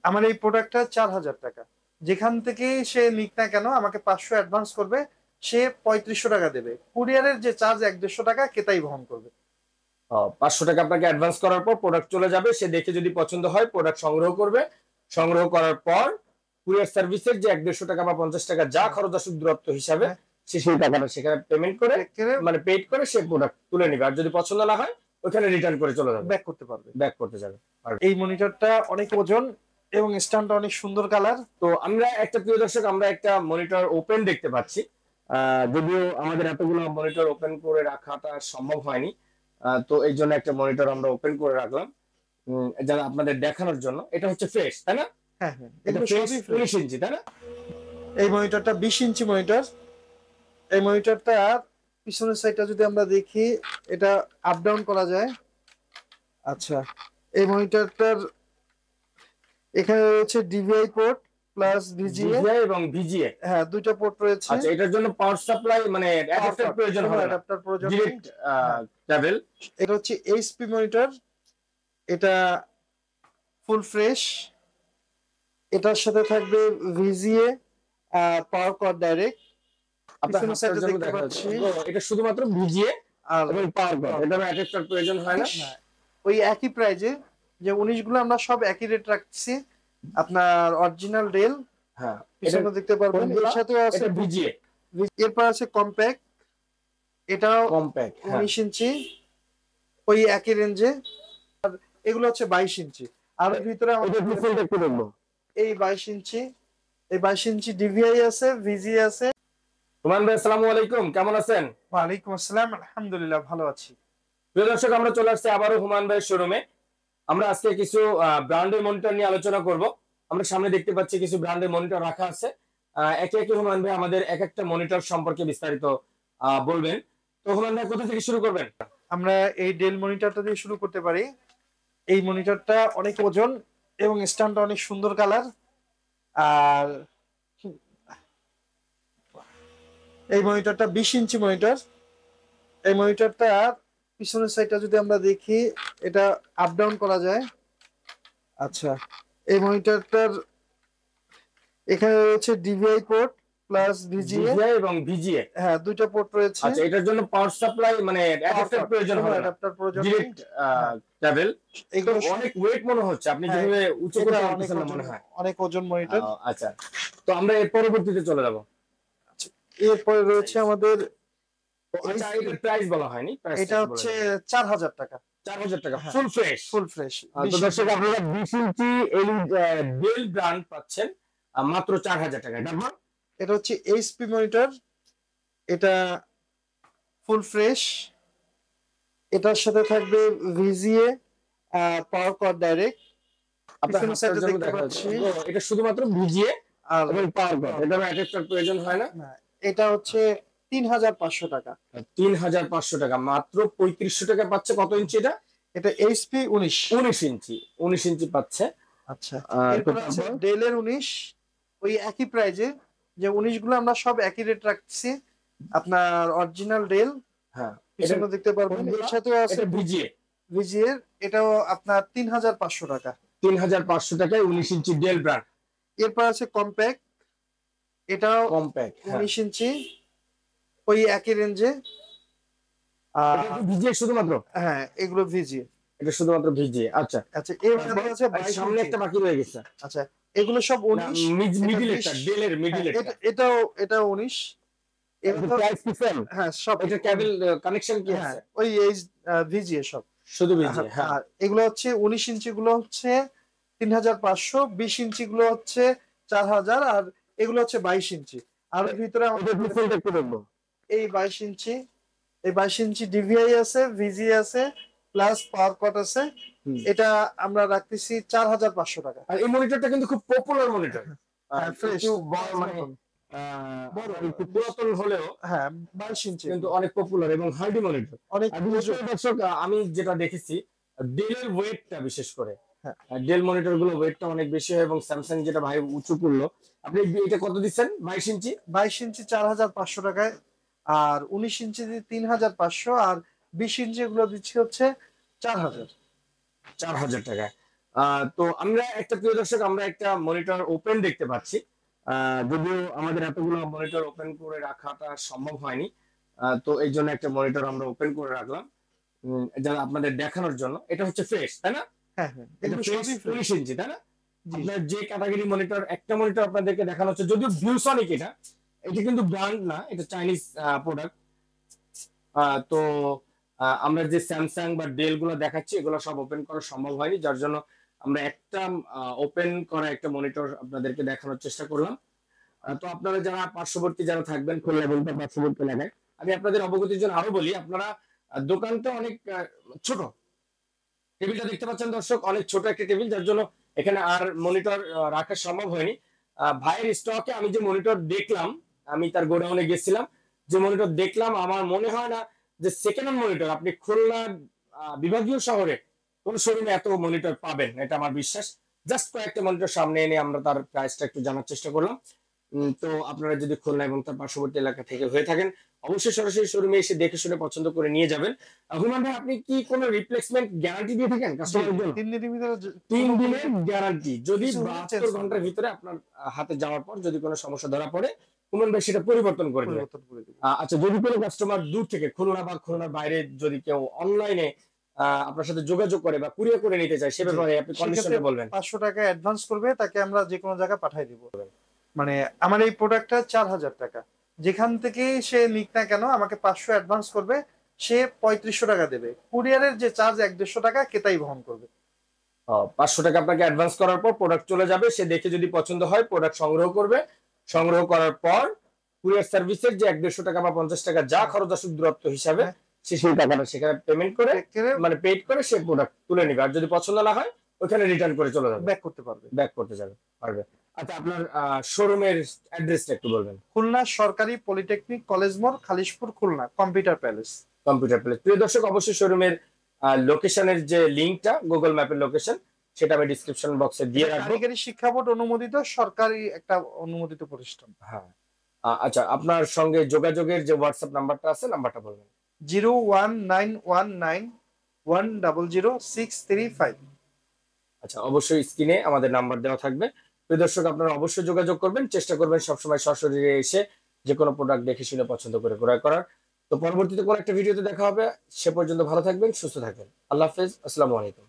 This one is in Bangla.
আমার এই প্রোডাক্টটা 4,000 টাকা। যেখান থেকে সে নিক না কেন আমাকে 500 অ্যাডভান্স করবে, সে 3500 টাকা দেবে। কুরিয়ারের যে চার্জ 1-150 টাকা কেতাই বহন করবে। 500 টাকা আপনাকে অ্যাডভান্স করার পর প্রোডাক্ট চলে যাবে, সে দেখে যদি পছন্দ হয় প্রোডাক্ট সংগ্রহ করবে। সংগ্রহ করার পর কুরিয়ার সার্ভিসের যে 1-150 টাকা বা 50 টাকা যা হ্যাঁ, খরচ আসুক দূরত্ব হিসাবে, হ্যাঁ, সে সেই টাকাটা সেখানে পেমেন্ট করে, করে মানে পেড করে সে প্রোডাক্ট তুলে নিবে। আর যদি পছন্দ না হয় ওখানে রিটার্ন করে চলে যাবে, ব্যাক করতে পারবে। ব্যাক করতে যাবে। আর এই মনিটরটা অনেক ওজন এবং স্ট্যান্ডটা অনেক সুন্দর কালার। তো আমরা একটা, প্রিয় দর্শক, আমরা একটা মনিটর ওপেন দেখতে পাচ্ছি। যদিও আমাদের এতগুলো মনিটর ওপেন করে রাখাটা সম্ভব হয়নি, তো এই জন্য একটা মনিটর আমরা ওপেন করে রাখলাম যারা আপনাদের দেখানোর জন্য। এটা হচ্ছে ফ্রেশ, তাই না? হ্যাঁ, হ্যাঁ, এটা এগুলো ফ্রেশ সবই 19 ফ্রেশ। ইঞ্চি, তাই না? এই মনিটরটা 20 ইঞ্চি মনিটর। এই মনিটরটা পিছনের সাইডটা যদি আমরা দেখি, এটা আপ ডাউন করা যায়। আচ্ছা, এই মনিটরটার এখানে রয়েছে DVI port plus VGA. VGA এবং ভিজিএ, হ্যাঁ, দুইটা পোর্ট রয়েছে। আচ্ছা। এটার জন্য পাওয়ার সাপ্লাই মানে অ্যাডাপ্টার প্রয়োজন হবে না, অ্যাডাপ্টার প্রয়োজন নেই। ডাইরেক্ট হ্যাঁ, কেবল। এটা হচ্ছে এইচপি মনিটর। এটা ফুল ফ্রেশ। এটার সাথে থাকবে ভিজিএ আর পাওয়ার কর্ড ডাইরেক্ট। আপনার পিছনের হাতের সাইডে জন্য দেখতে দেখা পাচ্ছি। যাচ্ছে এটা শুধুমাত্র ভিজিএ আর এবং পাওয়ার কর্ড, এটা অ্যাডাপ্টার প্রয়োজন হয় না। হ্যাঁ, ওই একই প্রাইজে, যে 19 গুলো আমরা সব একই রেট রাখছি। আপনার অরিজিনাল ডেল হ্যাঁ, এটা পিছনে দেখতে পারবেন। এর সাথেও আছে এটা ভিজিএ। এরপর আছে কম্প্যাক্ট, এটাও কম্প্যাক্ট, হ্যাঁ। 19 ইঞ্চি, ওই একই রেঞ্জে। এগুলো হচ্ছে 22 ইঞ্চি। আর ভিতরে এটা ডিসপ্লেটা একটু দেখবো। এই 22 ইঞ্চি, এই 22 ইঞ্চি ডিভিআই আছে, ভিজি আছে। হুমায়ুন ভাই, আসসালামু আলাইকুম, কেমন আছেন? ওয়ালাইকুম আসসালাম, আলহামদুলিল্লাহ, ভালো আছি। প্রিয় দর্শক, আমরা চলে আসছি আবারও হুমায়ুন ভাইয়ের শোরুমে। আমরা আজকে কিছু ব্র্যান্ডের মনিটর নিয়ে আলোচনা করব। আমরা সামনে দেখতে পাচ্ছি কিছু ব্র্যান্ডের মনিটর রাখা আছে। একে একে হুমায়ুন ভাই আমাদের এক একটা মনিটর সম্পর্কে বিস্তারিত বলবেন। তো হুমায়ুন ভাই, কোথা থেকে শুরু করবেন? আমরা এই ডেল মনিটরটা দিয়ে শুরু করতে পারি। এই মনিটরটা অনেক ওজন এবং স্ট্যান্ডটা অনেক সুন্দর কালার। আর এই মনিটরটা 20 ইঞ্চি মনিটর। এই মনিটরটা পিছনের সাইডটা যদি আমরা দেখি, এটা আপ ডাউন করা যায়। আচ্ছা, এই মনিটরটার এখানে রয়েছে DVI port plus VGA. VGA এবং ভিজিএ, হ্যাঁ, দুইটা পোর্ট রয়েছে। আচ্ছা। এটার জন্য পাওয়ার সাপ্লাই মানে অ্যাডাপ্টার প্রয়োজন হবে না, অ্যাডাপ্টার প্রয়োজন নেই। ডাইরেক্ট কেবল। এগুলো অনেক ওয়েট মনে হচ্ছে, আপনি হ্যাঁ, যেভাবে উঁচু এটা করে অনেক রাখতেছেন না ওজন, মনে হয়। অনেক ওজন মনিটর। আচ্ছা, তো আমরা এর পরবর্তীতে চলে যাব। এরপরে রয়েছে আমাদের আচ্ছা, এটার প্রাইস বলা হয়নি, এটা হচ্ছে 4,000 টাকা। 4000 টাকা হ্যাঁ, ফুল ফ্রেশ। Full fresh. তো দর্শক, আপনারা 20 ইঞ্চি ডেল ব্র্যান্ড পাচ্ছেন মাত্র 4000 টাকায়। তারপর এটা হচ্ছে এইচপি মনিটর। এটা ফুল ফ্রেশ। এটার সাথে থাকবে ভিজিএ আর পাওয়ার কর্ড ডাইরেক্ট। আপনার পিছনের হাতের সাইডে জন্য দেখতে দেখা পাচ্ছি। যাচ্ছে এটা শুধুমাত্র ভিজিএ আর এবং পাওয়ার কর্ড, এটা অ্যাডাপ্টার প্রয়োজন হয় না। এটা হচ্ছে 3,500 টাকা। 3500 টাকা, মাত্র 3500 টাকা পাচ্ছে। কত ইঞ্চি এটা? এটা এইচপি 19। 19 ইঞ্চি, 19 ইঞ্চি পাচ্ছে। আচ্ছা, তো এরপর আছে তারপর ডেলের 19, ওই একই প্রাইজে, যে 19 গুলো আমরা সব একই রেট রাখছি। আপনার অরিজিনাল ডেল হ্যাঁ, পিছনে দেখতে পারবেন। এর সাথেও আছে এটা ভিজিএ। ভিজিএর, এটাও আপনার 3,500 টাকা। 3500 টাকায় 19 ইঞ্চি ডেল ব্র্যান্ড। এরপর আছে কম্প্যাক্ট, এটাও কম্প্যাক্ট, 19 ইঞ্চি, ওই একই রেঞ্জে। আর ভিজিএ শুধুমাত্র, হ্যাঁ, এগুলো ভিজিএ। এটা শুধুমাত্র ভিজিএ, আচ্ছা। আচ্ছা, এরপর আছে আর 22 সামনে ইঞ্চি। একটা বাকি রয়ে গেছে। আচ্ছা, এগুলো সব 19। মিডিল এটা একটা 20। ডেলের মিডিল হ্যাঁ, একটা। এটাও 19। প্রাইস কি সেম? হ্যাঁ, সব এটা কেবল কানেকশন কি হ্যাঁ, আছে? ওই এই ভিজিএ সব। শুধু ভিজিএ, হ্যাঁ। আর এগুলো হচ্ছে 19 ইঞ্চি গুলো হচ্ছে 3,500, 20 ইঞ্চি গুলো হচ্ছে 4,000, আর এগুলো হচ্ছে 22 ইঞ্চি। আর এর ভিতরে আমাদের ডিসপ্লেটা একটু দেখবো। এই 22 ইঞ্চি, এই 22 ইঞ্চি ডিভিআই আছে, ভিজি আছে, প্লাস পাওয়ার কট আছে। এটা আমরা রাখতেছি 4,500 টাকা। আর এই মনিটরটা কিন্তু খুব পপুলার মনিটর। হ্যাঁ, ফ্রেশ, একটু বড়, মানে বড় একটু পুরাতন হলেও হ্যাঁ, 22 ইঞ্চি কিন্তু অনেক পপুলার এবং হার্ডি মনিটর। অনেক। আর বিশেষ করে দর্শক, আমি যেটা দেখেছি ডেলের ওয়েটটা, বিশেষ করে হ্যাঁ, ডেল মনিটর গুলো ওয়েটটা অনেক বেশি হয়। এবং স্যামসাং যেটা ভাই উঁচু করলো, আপনি এটা কত দিচ্ছেন? 22 ইঞ্চি, 22 ইঞ্চি 4,500 টাকায়। আর 19 ইঞ্চি 3,500, আর 20 ইঞ্চি গুলো দিচ্ছি হচ্ছে 4,000। 4000 টাকায়। তো আমরা একটা প্রিয় দর্শক, আমরা একটা মনিটর ওপেন দেখতে পাচ্ছি। যদিও আমাদের এতগুলো মনিটর ওপেন করে রাখাটা সম্ভব হয়নি, তো এই জন্য একটা মনিটর আমরা ওপেন করে রাখলাম যা আপনাদের দেখানোর জন্য। এটা হচ্ছে ফ্রেশ, তাই না? হ্যাঁ হ্যাঁ, এটা এগুলো ফ্রেশ সবই fresh। 19 ইঞ্চি, তাই না? জি আপনার যে ক্যাটাগরি মনিটর, একটা মনিটর আপনাদেরকে দেখানো হচ্ছে, যদিও ভিউসনিক, এটা কিন্তু ব্র্যান্ড না, এটা চাইনিজ প্রোডাক্ট। তো আমরা যে স্যামসাং বা ডেল গুলো দেখাচ্ছি, এগুলো সব ওপেন করা সম্ভব হয়নি, যার জন্য আমরা একটা ওপেন করা একটা মনিটর আপনাদেরকে দেখানোর চেষ্টা করলাম। তো আপনারা যারা পার্শ্ববর্তী যারা থাকবেন, খুলনা এবং তার পার্শ্ববর্তী এলাকায়, আমি আপনাদের অবগতির জন্য আরো বলি, আপনারা দোকানটা অনেক ছোট, টেবিলটা দেখতে পাচ্ছেন দর্শক, অনেক ছোট একটা টেবিল, যার জন্য এখানে আর মনিটর রাখা সম্ভব হয়নি। ভাইয়ের স্টকে আমি যে মনিটর দেখলাম, আমি তার গোডাউনে গেছিলাম, যে মনিটর দেখলাম, আমার মনে হয় না যে সেকেন্ড হ্যান্ড মনিটর আপনি খুলনা বিভাগীয় শহরে কোন শোরুমে এত মনিটর পাবেন, এটা আমার বিশ্বাস। জাস্ট কয়েকটা মনিটর সামনে এনে আমরা তার প্রাইসটা একটু জানার চেষ্টা করলাম। তো আপনারা যদি খুলনা এবং তার পার্শ্ববর্তী এলাকা থেকে হয়ে থাকেন, অবশ্যই সরাসরি শোরুমে এসে দেখে শুনে পছন্দ করে নিয়ে যাবেন। হুমান ভাই, আপনি কি কোনো রিপ্লেসমেন্ট গ্যারান্টি দিয়ে থাকেন কাস্টমারের জন্য? 3 দিনের ভিতরে 3 দিনের গ্যারান্টি, যদি কিছু হলে 72 change ঘন্টার করবে। ভিতরে আপনার হাতে যাওয়ার পর যদি কোনো সমস্যা ধরা পড়ে, হুমান ভাই সেটা পরিবর্তন করে দেবে। পরিবর্তন করে দেব। আচ্ছা, যদি কোনো কাস্টমার দূর থেকে, খুলনা বা খুলনার বাইরে, যদি কেউ অনলাইনে আপনার সাথে যোগাযোগ করে বা কুরিয়ার করে নিতে চায়, সে ব্যাপারে আপনি কন্ডিশনটা বলবেন। 500 টাকা অ্যাডভান্স করবে, তাকে আমরা যে কোনো জায়গায় পাঠিয়ে দিব। মানে আমার এই প্রোডাক্টটা 4000 টাকা, যেখান থেকে সে নিক না কেন আমাকে 500 অ্যাডভান্স করবে, সে 3500 টাকা দেবে। কুরিয়ারের যে চার্জ 150 টাকা কেতাই বহন করবে। 500 টাকা আপনাকে অ্যাডভান্স করার পর প্রোডাক্ট চলে যাবে, সে দেখে যদি পছন্দ হয় প্রোডাক্ট সংগ্রহ করবে। সংগ্রহ করার পর কুরিয়ার সার্ভিসের যে 150 টাকা বা 50 টাকা যা খরচ আসুক দূরত্ব হিসাবে, হ্যাঁ। সে সেই টাকাটা সেখানে পেমেন্ট করে, মানে পেড করে সে প্রোডাক্ট তুলে নিবে। আর যদি পছন্দ না হয়, ওখানে রিটার্ন করে চলে যাবে, ব্যাক করতে পারবে। ব্যাক করতে যাবে পারবে। আচ্ছা, আপনার শোরুমের অ্যাড্রেসটা একটু বলবেন। খুলনা সরকারি পলিটেকনিক কলেজ মোড়, Khalishpur, Khulna, computer palace. Computer place. প্রিয় দর্শক, অবশ্যই শোরুমের লোকেশনের যে লিংকটা, গুগল ম্যাপের লোকেশন, সেটা আমি ডিসক্রিপশন বক্সে দিয়ে রাখবো। কারিগরি শিক্ষা বোর্ড অনুমোদিত সরকারি একটা অনুমোদিত প্রতিষ্ঠান। হ্যাঁ। আচ্ছা, আপনার সঙ্গে যোগাযোগের যে হোয়াটসঅ্যাপ নাম্বারটা আছে, নাম্বারটা বলবেন। 01919100635। আচ্ছা, অবশ্যই স্ক্রিনে আমাদের নাম্বার দেওয়া থাকবে। প্রিয় দর্শক, আপনারা অবশ্যই যোগাযোগ করবেন, চেষ্টা করবেন সবসময় সশরীরে এসে যে কোনো প্রোডাক্ট দেখে শুনে পছন্দ করে ক্রয় করার। তো পরবর্তীতে কোনো একটা ভিডিওতে দেখা হবে, সে পর্যন্ত ভালো থাকবেন, সুস্থ থাকবেন। আল্লাহ হাফেজ, আসসালামু আলাইকুম।